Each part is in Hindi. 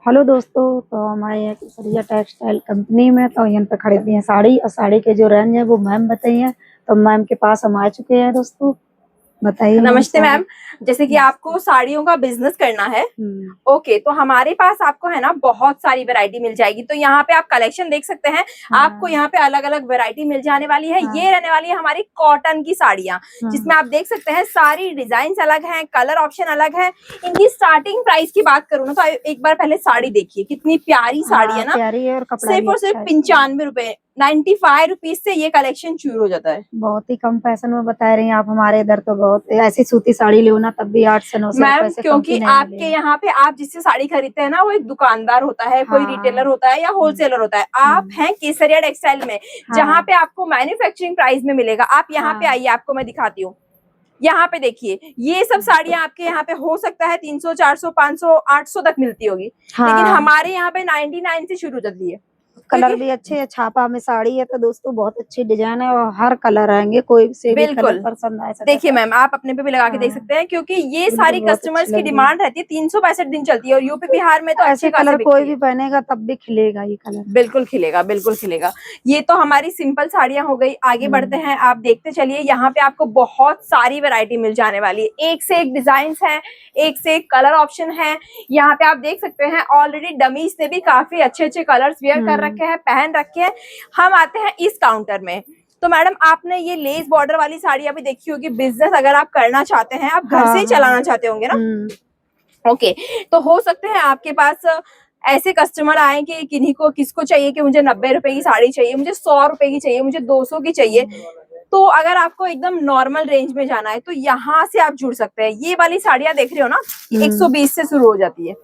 हेलो दोस्तों। तो हमारे यहाँ की सरिया टेक्सटाइल कंपनी में तो यहाँ पे खरीदती हैं साड़ी, और साड़ी के जो रेंज है वो मैम बताइए। तो मैम के पास हम आ चुके हैं दोस्तों, बताइए मैम। नमस्ते मैम। जैसे कि आपको साड़ियों का बिजनेस करना है, ओके, तो हमारे पास आपको है ना बहुत सारी वैरायटी मिल जाएगी। तो यहाँ पे आप कलेक्शन देख सकते हैं। आपको यहाँ पे अलग अलग वैरायटी मिल जाने वाली है। ये रहने वाली है हमारी कॉटन की साड़ियाँ, जिसमें आप देख सकते हैं सारी डिजाइन अलग हैं, कलर ऑप्शन अलग है। इनकी स्टार्टिंग प्राइस की बात करूँ ना तो एक बार पहले साड़ी देखिए, कितनी प्यारी साड़ी है ना। प्यारी है और कपड़ा सिर्फ और सिर्फ 95 रुपए, 95 रुपीज से ये कलेक्शन शुरू हो जाता है। बहुत ही कम पैसे में बता रही हैं आप। हमारे इधर तो बहुत ऐसी सूती साड़ी लो ना तब भी 8 से 9 मैम, क्योंकि आपके यहाँ पे आप जिससे साड़ी खरीदते हैं ना वो एक दुकानदार होता है, कोई रिटेलर होता है या होलसेलर होता है। आप हैं केसरिया टेक्सटाइल में, जहाँ पे आपको मैन्युफैक्चरिंग प्राइस में मिलेगा। आप यहाँ पे आइए, आपको मैं दिखाती हूँ। यहाँ पे देखिए, ये सब साड़ियाँ आपके यहाँ पे हो सकता है 300, 400, 500, 800 तक मिलती होगी, लेकिन हमारे यहाँ पे 99 से शुरू हो जाती है। कलर भी अच्छे है, छापा में साड़ी है तो दोस्तों बहुत अच्छी डिजाइन है और हर कलर आएंगे, कोई से भी कलर पसंद आए। देखिए मैम, आप अपने पे भी लगा के देख सकते हैं, क्योंकि ये सारी कस्टमर्स की डिमांड रहती है। 365 दिन चलती है और यूपी बिहार में तो ऐसे कलर कोई भी पहनेगा तब भी खिलेगा ये कलर। बिल्कुल खिलेगा, बिल्कुल खिलेगा। ये तो हमारी सिंपल साड़ियां हो गई। आगे बढ़ते हैं, आप देखते चलिए। यहाँ पे आपको बहुत सारी वैरायटी मिल जाने वाली है। एक से एक डिजाइन है, एक से एक कलर ऑप्शन है। यहाँ पे आप देख सकते हैं ऑलरेडी डमीज ने भी काफी अच्छे अच्छे कलर्स वेयर कर रखे हैं, पहन रखे हैं। हम आते हैं इस काउंटर में। तो मैडम, आपने ये लेस बॉर्डर वाली साड़ी अभी देखी होगी। बिजनेस अगर आप करना चाहते हैं, आप घर से ही चलाना चाहते होंगे ना, ओके, तो हो सकते हैं आपके पास ऐसे कस्टमर आए कि किन्हीं को किसको चाहिए कि मुझे 90 रुपए की साड़ी चाहिए, मुझे 100 रुपए की चाहिए, मुझे 200 की चाहिए। तो अगर आपको एकदम नॉर्मल रेंज में जाना है तो यहाँ से आप जुड़ सकते हैं। ये वाली साड़ियां देख रहे हो ना, 120 से शुरू हो जाती है।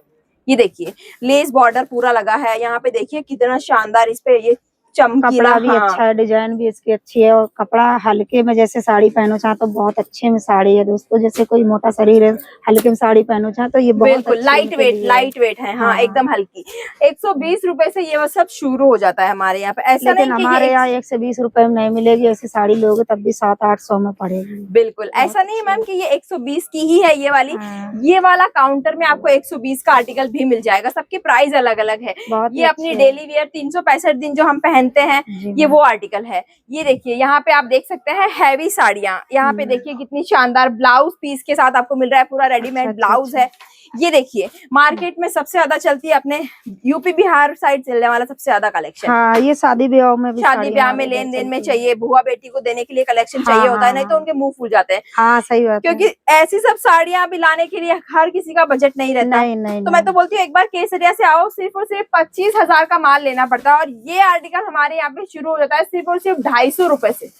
ये देखिए, लेस बॉर्डर पूरा लगा है। यहाँ पे देखिए कितना शानदार इस पे ये चमकीला, कपड़ा भी अच्छा है, डिजाइन भी इसकी अच्छी है और कपड़ा हल्के में जैसे साड़ी पहनो चाहे तो बहुत अच्छे में साड़ी है दोस्तों। जैसे कोई मोटा शरीर है, हल्के में साड़ी पहनो चाहे तो ये बहुत लाइट वेट है। हाँ, एकदम हल्की। 120 रुपए से ये सब शुरू हो जाता है हमारे यहाँ पे। ऐसा लेकिन नहीं हमारे यहाँ 120 रुपए में नहीं मिलेगी। ऐसी साड़ी लोगे तब भी 700-800 में पड़ेगी। बिल्कुल ऐसा नहीं है मैम कि ये 120 की ही है ये वाली। ये वाला काउंटर में आपको 120 का आर्टिकल भी मिल जाएगा। सबके प्राइस अलग अलग है। ये अपनी डेली वेयर 365 दिन जो हम पहनते हैं, ये वो आर्टिकल है। ये देखिए, यहाँ पे आप देख सकते हैं हैवी साड़ियाँ। यहाँ पे देखिए कितनी शानदार ब्लाउज पीस के साथ आपको मिल रहा है। पूरा रेडीमेड ब्लाउज है। ये देखिए, मार्केट में सबसे ज्यादा चलती है अपने यूपी बिहार साइड चलने वाला सबसे ज्यादा कलेक्शन। हाँ, ये शादी ब्याह में भी, शादी ब्याह में लेन देन में चाहिए, बुआ बेटी को देने के लिए कलेक्शन चाहिए होता है, नहीं तो उनके मुंह फूल जाते हैं। हाँ सही बात, क्योंकि ऐसी सब साड़ियां भी लाने के लिए हर किसी का बजट नहीं रहता। तो मैं तो बोलती हूँ एक बार केसरिया से आओ, सिर्फ और सिर्फ 25,000 का माल लेना पड़ता है। और ये आर्टिकल हमारे यहाँ पे शुरू हो जाता है सिर्फ और सिर्फ 250 रुपए से।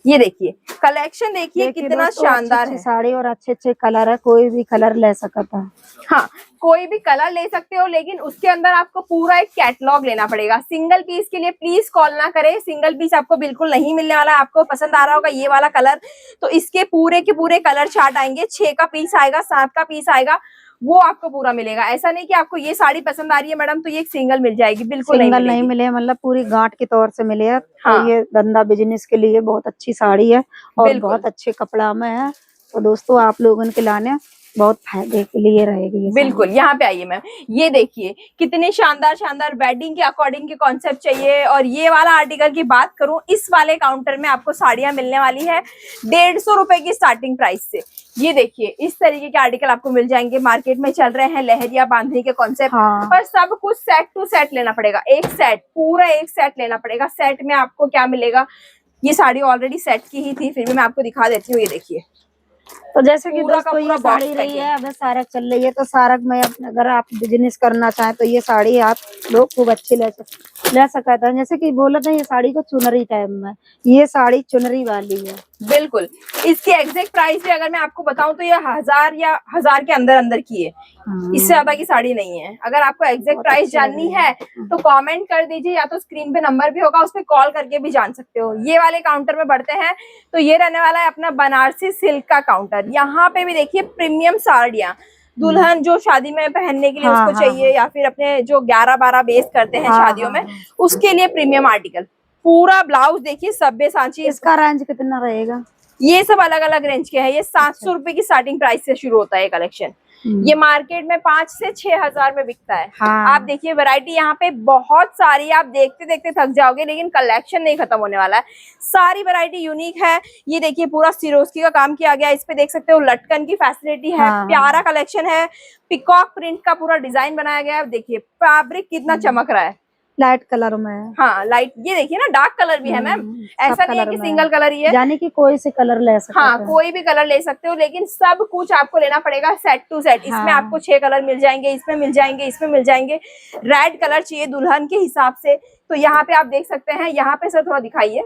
ये देखिए कलेक्शन, देखिए कितना शानदार है साड़ी और अच्छे अच्छे कलर है। कोई भी कलर ले सकता है। हाँ, कोई भी कलर ले सकते हो, लेकिन उसके अंदर आपको पूरा एक कैटलॉग लेना पड़ेगा। सिंगल पीस के लिए प्लीज कॉल ना करें। सिंगल पीस आपको बिल्कुल नहीं मिलने वाला। आपको पसंद आ रहा होगा ये वाला कलर, तो इसके पूरे के पूरे कलर चार्ट आएंगे। 6 का पीस आएगा, 7 का पीस आएगा, वो आपको पूरा मिलेगा। ऐसा नहीं कि आपको ये साड़ी पसंद आ रही है मैडम तो ये एक सिंगल मिल जाएगी, बिल्कुल सिंगल नहीं मिले, मतलब पूरी गांठ के तौर से मिले। तो ये धंधा बिजनेस के लिए बहुत अच्छी साड़ी है और बहुत अच्छे कपड़ा में है। तो दोस्तों आप लोगों के लाने बहुत फायदे के लिए रहेगी। बिल्कुल, यहाँ पे आइए मैम। ये देखिए कितने शानदार शानदार वेडिंग के अकॉर्डिंग के कॉन्सेप्ट चाहिए। और ये वाला आर्टिकल की बात करूं, इस वाले काउंटर में आपको साड़ियां मिलने वाली है 150 रुपए की स्टार्टिंग प्राइस से। ये देखिए इस तरीके के आर्टिकल आपको मिल जाएंगे। मार्केट में चल रहे हैं लहरिया बांधने के कॉन्सेप्ट, पर सब कुछ सेट टू सेट लेना पड़ेगा। एक सेट, पूरा एक सेट लेना पड़ेगा। सेट में आपको क्या मिलेगा, ये साड़ी ऑलरेडी सेट की ही थी, फिर भी मैं आपको दिखा देती हूँ। ये देखिए, तो जैसे कि दोस्तों ये साड़ी रही है, अब सारक चल रही है, तो सारक में अगर आप बिजनेस करना चाहें तो ये साड़ी आप लोग खूब अच्छी ले सकते हैं। जैसे कि बोला था ये साड़ी को चुनरी टाइप में, ये साड़ी चुनरी वाली है। बिल्कुल, इसकी एग्जैक्ट प्राइस भी अगर मैं आपको बताऊं तो ये 1000 या 1000 के अंदर अंदर की है। इससे ज्यादा की साड़ी नहीं है। अगर आपको एग्जैक्ट प्राइस जाननी है तो कमेंट कर दीजिए, या तो स्क्रीन पे नंबर भी होगा, उस पर कॉल करके भी जान सकते हो। ये वाले काउंटर में बढ़ते हैं तो ये रहने वाला है अपना बनारसी सिल्क का काउंटर। यहाँ पे भी देखिए प्रीमियम साड़ियाँ, दुल्हन जो शादी में पहनने के लिए उसको चाहिए, या फिर अपने जो 11-12 बेस करते हैं शादियों में, उसके लिए प्रीमियम आर्टिकल। पूरा ब्लाउज देखिए सब्यसाची। इसका रेंज कितना रहेगा? ये सब अलग अलग रेंज के हैं। ये 700 रुपए की स्टार्टिंग प्राइस से शुरू होता है कलेक्शन। ये मार्केट में 5 से 6 हजार में बिकता है। हाँ। आप देखिए वैरायटी यहाँ पे बहुत सारी, आप देखते देखते थक जाओगे, लेकिन कलेक्शन नहीं खत्म होने वाला है। सारी वैरायटी यूनिक है। ये देखिए पूरा सिरोस्की का काम किया गया है, इस पे देख सकते हो लटकन की फैसिलिटी है। हाँ। प्यारा कलेक्शन है, पिकॉक प्रिंट का पूरा डिजाइन बनाया गया है। देखिए फैब्रिक कितना चमक रहा है, लाइट कलर में है। हाँ लाइट, ये देखिए ना डार्क कलर भी है मैम, सब ऐसा नहीं है कलर कि में सिंगल कलर ही है। यानी कि कोई से कलर ले सकते हाँ हैं। कोई भी कलर ले सकते हो, लेकिन सब कुछ आपको लेना पड़ेगा सेट टू सेट। इसमें हाँ। आपको 6 कलर मिल जाएंगे, इसमें मिल जाएंगे, इसमें मिल जाएंगे। रेड कलर चाहिए दुल्हन के हिसाब से, तो यहाँ पे आप देख सकते हैं। यहाँ पे सर थोड़ा दिखाइए।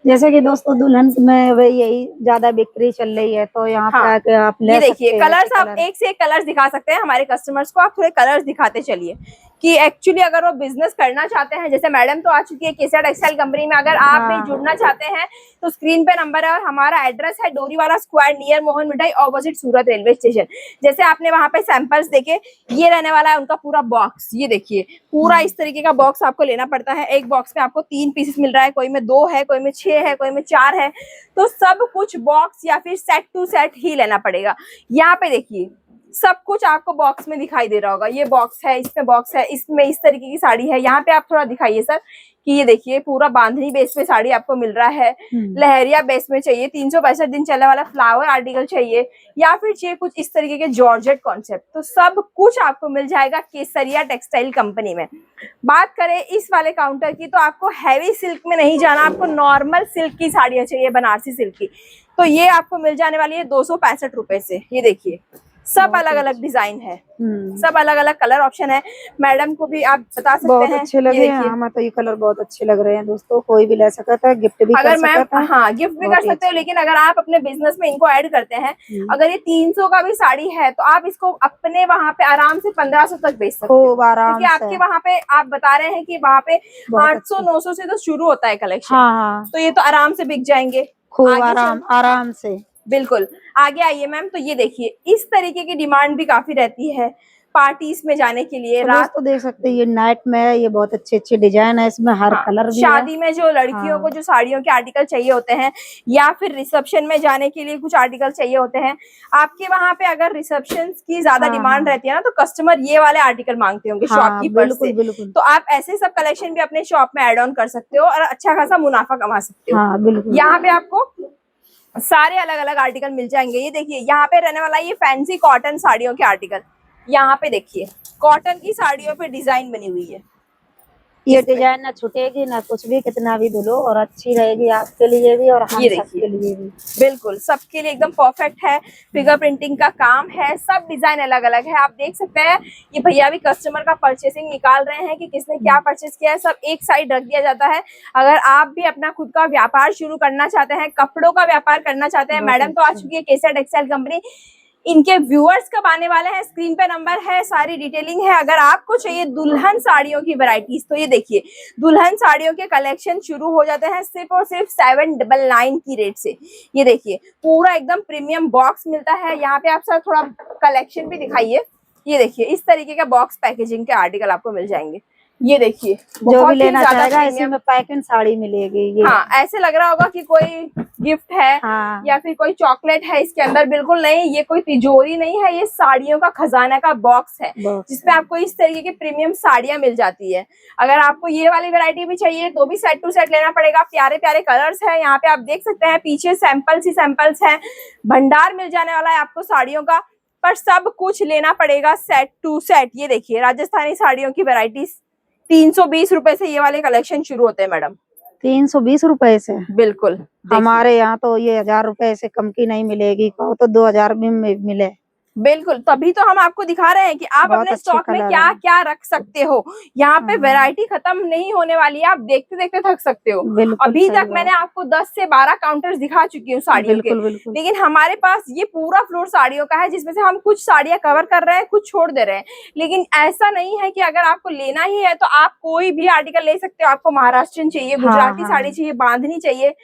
जैसे कि दोस्तों दुल्हन में वही यही ज्यादा बिक्री चल रही है, तो यहाँ पे हाँ, आके आप ले ये सकते देखिए हैं कलर्स, ऐसे आप कलर। एक से एक कलर्स दिखा सकते हैं हमारे कस्टमर्स को। आप थोड़े कलर्स दिखाते चलिए कि एक्चुअली अगर वो बिजनेस करना चाहते हैं, जैसे मैडम तो आ चुकी है केसर टेक्सटाइल कंपनी में, अगर आप भी जुड़ना चाहते हैं तो स्क्रीन पे नंबर है और हमारा एड्रेस है डोरीवाला स्क्वायर नियर मोहन मिठाई ऑपोजिट सूरत रेलवे स्टेशन। जैसे आपने वहां पे सैंपल्स देखे, ये रहने वाला है उनका पूरा बॉक्स। ये देखिए पूरा इस तरीके का बॉक्स आपको लेना पड़ता है। एक बॉक्स में आपको 3 पीसेस मिल रहा है, कोई में 2 है, कोई में 6 है, कोई में 4 है। तो सब कुछ बॉक्स या फिर सेट टू सेट ही लेना पड़ेगा। यहाँ पे देखिए सब कुछ आपको बॉक्स में दिखाई दे रहा होगा। ये बॉक्स है, इसमें बॉक्स है, इसमें इस तरीके की साड़ी है। यहाँ पे आप थोड़ा दिखाइए सर कि ये देखिए पूरा बांधनी बेस पे साड़ी आपको मिल रहा है। लहरिया बेस में चाहिए, 365 दिन चलने वाला फ्लावर आर्टिकल चाहिए, या फिर चाहिए कुछ इस तरीके के जॉर्जेट कॉन्सेप्ट, तो सब कुछ आपको मिल जाएगा केसरिया टेक्सटाइल कंपनी में। बात करें इस वाले काउंटर की, तो आपको हैवी सिल्क में नहीं जाना, आपको नॉर्मल सिल्क की साड़ियां चाहिए, बनारसी सिल्क की, तो ये आपको मिल जाने वाली है 265 रुपए से। ये देखिए सब अलग अलग डिजाइन है, सब अलग अलग कलर ऑप्शन है। मैडम को भी आप बता सकते बहुत हैं। अच्छे लगे हैं हमें तो, ये कलर बहुत अच्छे लग रहे हैं दोस्तों। कोई भी ले सकता है, गिफ्ट भी अगर कर सकता मैम, है। हाँ गिफ्ट भी कर सकते हो, लेकिन अगर आप अपने बिजनेस में इनको ऐड करते हैं, अगर ये 300 का भी साड़ी है तो आप इसको अपने वहाँ पे आराम से 1500 तक बेच सकते हो, क्योंकि आपके वहाँ पे आप बता रहे हैं कि वहाँ पे 800-900 से तो शुरू होता है कलेक्शन। हाँ। तो ये तो आराम से बिक जाएंगे खूब आराम से। बिल्कुल। आगे आइए मैम, तो ये देखिए इस तरीके की डिमांड भी काफी रहती है पार्टीज में जाने के लिए। तो रात तो देख सकते हैं ये नाइट में है, ये बहुत अच्छे अच्छे डिजाइन है, इसमें हर कलर भी शादी है। में जो लड़कियों को जो साड़ियों के आर्टिकल चाहिए होते हैं, या फिर रिसेप्शन में जाने के लिए कुछ आर्टिकल चाहिए होते हैं, आपके वहां पे अगर रिसेप्शन की ज्यादा डिमांड रहती है ना, तो कस्टमर ये वाले आर्टिकल मांगते होंगे शॉपकीपर से। बिल्कुल। तो आप ऐसे सब कलेक्शन भी अपने शॉप में एड ऑन कर सकते हो और अच्छा खासा मुनाफा कमा सकते हो। बिल्कुल। यहाँ पे आपको सारे अलग अलग आर्टिकल मिल जाएंगे। ये देखिए यहाँ पे रहने वाला ये फैंसी कॉटन साड़ियों के आर्टिकल। यहाँ पे देखिए कॉटन की साड़ियों पे डिजाइन बनी हुई है। ये डिजाइन ना छूटेगी ना कुछ भी, कितना भी धुलो और अच्छी रहेगी आपके लिए भी और हम सबके लिए भी। बिल्कुल सबके लिए एकदम परफेक्ट है। फिगर प्रिंटिंग का काम है, सब डिजाइन अलग अलग है। आप देख सकते हैं ये भैया भी कस्टमर का परचेसिंग निकाल रहे हैं कि किसने क्या परचेस किया है, सब एक साइड रख दिया जाता है। अगर आप भी अपना खुद का व्यापार शुरू करना चाहते हैं, कपड़ों का व्यापार करना चाहते हैं, मैडम तो आ चुकी है केसर टेक्सटाइल कंपनी, इनके व्यूअर्स कब आने वाले हैं, स्क्रीन पे नंबर है, सारी डिटेलिंग है। अगर आपको चाहिए दुल्हन साड़ियों की वैरायटीज, तो ये देखिए दुल्हन साड़ियों के कलेक्शन शुरू हो जाते हैं सिर्फ और सिर्फ 799 की रेट से। ये देखिए पूरा एकदम प्रीमियम बॉक्स मिलता है। यहाँ पे आप सर थोड़ा कलेक्शन भी दिखाइए। ये देखिए इस तरीके के बॉक्स पैकेजिंग के आर्टिकल आपको मिल जाएंगे। ये देखिए जो भी लेना चाहेगा इसी में पैकिंग साड़ी मिलेगी। ये ऐसे लग रहा होगा कि कोई गिफ्ट है या फिर कोई चॉकलेट है इसके अंदर, बिल्कुल नहीं, ये कोई तिजोरी नहीं है, ये साड़ियों का खजाना का बॉक्स है जिसमें आपको इस तरीके की प्रीमियम साड़ियां मिल जाती है। अगर आपको ये वाली वैरायटी भी चाहिए तो भी सेट टू सेट लेना पड़ेगा। प्यारे प्यारे कलर्स है, यहाँ पे आप देख सकते हैं, पीछे सैंपल्स ही सैंपल्स है, भंडार मिल जाने वाला है आपको साड़ियों का, पर सब कुछ लेना पड़ेगा सेट टू सेट। ये देखिए राजस्थानी साड़ियों की वैरायटीज 320 रुपए से ये वाले कलेक्शन शुरू होते हैं मैडम। 320 रुपए से? बिल्कुल। हमारे यहाँ तो ये 1000 रुपए से कम की नहीं मिलेगी, कहो तो 2000 में मिले। बिल्कुल, तभी तो हम आपको दिखा रहे हैं कि आप अपने स्टॉक में क्या क्या रख सकते हो। यहाँ पे वैरायटी खत्म नहीं होने वाली है, आप देखते देखते थक सकते हो। अभी तक मैंने आपको 10 से 12 काउंटर्स दिखा चुकी हूँ साड़ियों के, लेकिन हमारे पास ये पूरा फ्लोर साड़ियों का है, जिसमें से हम कुछ साड़ियां कवर कर रहे हैं, कुछ छोड़ दे रहे हैं। लेकिन ऐसा नहीं है कि अगर आपको लेना ही है तो आप कोई भी आर्टिकल ले सकते हो। आपको महाराष्ट्रियन चाहिए, गुजराती साड़ी चाहिए, बांधनी चाहिए,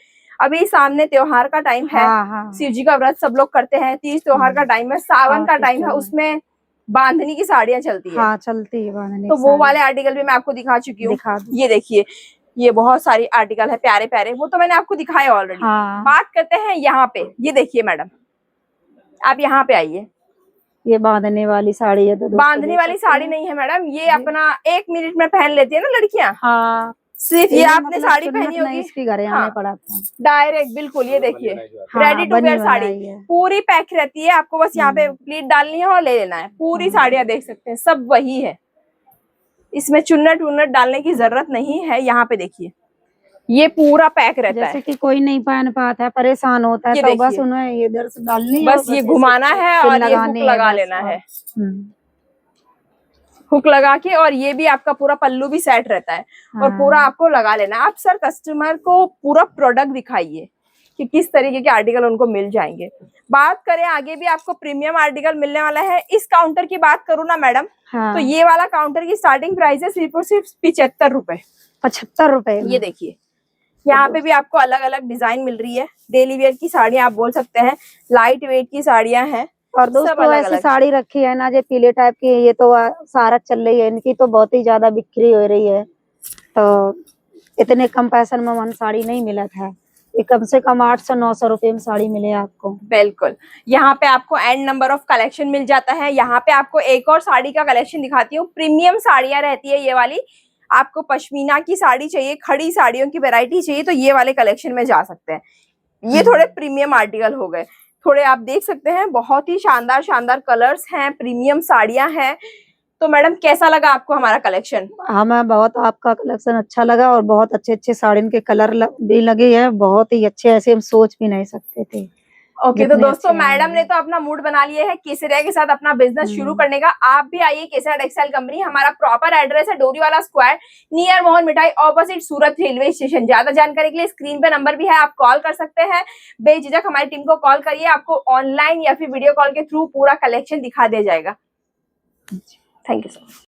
अभी सामने त्योहार का टाइम है, शिव जी का व्रत सब लोग करते हैं, तीज त्योहार का टाइम है, सावन का टाइम है, उसमें बांधनी की साड़ियां चलती है। चलती है बांधनी। तो वो वाले आर्टिकल भी मैं आपको दिखा चुकी हूँ। ये देखिए ये बहुत सारी आर्टिकल है प्यारे प्यारे, वो तो मैंने आपको दिखाए ऑलरेडी। बात करते हैं यहाँ पे। ये देखिए मैडम, आप यहाँ पे आइए, ये बांधने वाली साड़ी है, तो दोस्तों बांधने देख वाली सकते साड़ी हैं। नहीं है मैडम, ये अपना 1 मिनट में पहन लेती है ना लड़कियां। हाँ, सिर्फ ये इन्हें आपने मतलब साड़ी चुन्नट पहनी नहीं, होगी, इसके घरे हाँ, आने पड़ा था। डायरेक्ट बिल्कुल, ये देखिए हाँ, रेडी टू बनी वेयर साड़ी बनाई है। पूरी पैक रहती है, आपको बस यहाँ पे प्लीट डालनी है और ले लेना है। पूरी साड़ियां देख सकते हैं, सब वही है, इसमें चुन्नट वुन्नट डालने की जरूरत नहीं है। यहाँ पे देखिए ये पूरा पैक रहता जैसे है। कि कोई नहीं पहन पाता है, परेशान होता है, ये तो बस देखिए, उन्हें ये इधर से डालनी है, बस और ये ऐसे घुमाना है पिन और ये हुक लगाने हैं लगा बस, लेना और है, हुक लगा के, और ये भी आपका पूरा पल्लू भी सेट रहता है और पूरा हाँ। आपको लगा लेना है। आप सर कस्टमर को पूरा प्रोडक्ट दिखाइए कि किस तरीके के आर्टिकल उनको मिल जाएंगे। बात करें आगे भी आपको प्रीमियम आर्टिकल मिलने वाला है। इस काउंटर की बात करूँ ना मैडम, हाँ। तो ये वाला काउंटर की स्टार्टिंग प्राइस है सिर्फ और सिर्फ 75 रुपए। 75 रुपए ये देखिए यहाँ पे भी आपको अलग अलग डिजाइन मिल रही है। डेली वेयर की साड़ियां आप बोल सकते हैं, लाइट वेट की साड़ियां हैं, और सब दोस्तों अलग ऐसी अलग। साड़ी रखी है ना, जो पीले टाइप की है, ये तो सारक चल रही है, इनकी तो बहुत ही ज्यादा बिक्री हो रही है। तो इतने कम पैसे में मन साड़ी नहीं मिला था, ये कम से कम 800-900 रुपए में साड़ी मिले आपको। बिल्कुल, यहाँ पे आपको एंड नंबर ऑफ कलेक्शन मिल जाता है। यहाँ पे आपको एक और साड़ी का कलेक्शन दिखाती हूँ। प्रीमियम साड़ियां रहती है ये वाली। आपको पश्मीना की साड़ी चाहिए, खड़ी साड़ियों की वैरायटी चाहिए, तो ये वाले कलेक्शन में जा सकते हैं। ये थोड़े प्रीमियम आर्टिकल हो गए, थोड़े आप देख सकते हैं, बहुत ही शानदार शानदार कलर्स हैं, प्रीमियम साड़ियां हैं। तो मैडम कैसा लगा आपको हमारा कलेक्शन? हमें बहुत आपका कलेक्शन अच्छा लगा, और बहुत अच्छे अच्छे साड़ी के कलर भी लगे हैं, बहुत ही अच्छे, ऐसे हम सोच भी नहीं सकते थे। ओके, तो जितने दोस्तों अच्छे मैडम आएंगे। ने तो अपना मूड बना लिया है केसरिया के साथ अपना बिजनेस शुरू करने का। आप भी आइए केसरिया टेक्सटाइल कंपनी। हमारा प्रॉपर एड्रेस है डोरीवाला स्क्वायर, नियर मोहन मिठाई, ऑपोजिट सूरत रेलवे स्टेशन। ज्यादा जानकारी के लिए स्क्रीन पे नंबर भी है, आप कॉल कर सकते हैं। बेझिझक हमारी टीम को कॉल करिए, आपको ऑनलाइन या फिर वीडियो कॉल के थ्रू पूरा कलेक्शन दिखा दिया जाएगा। Thank you so much.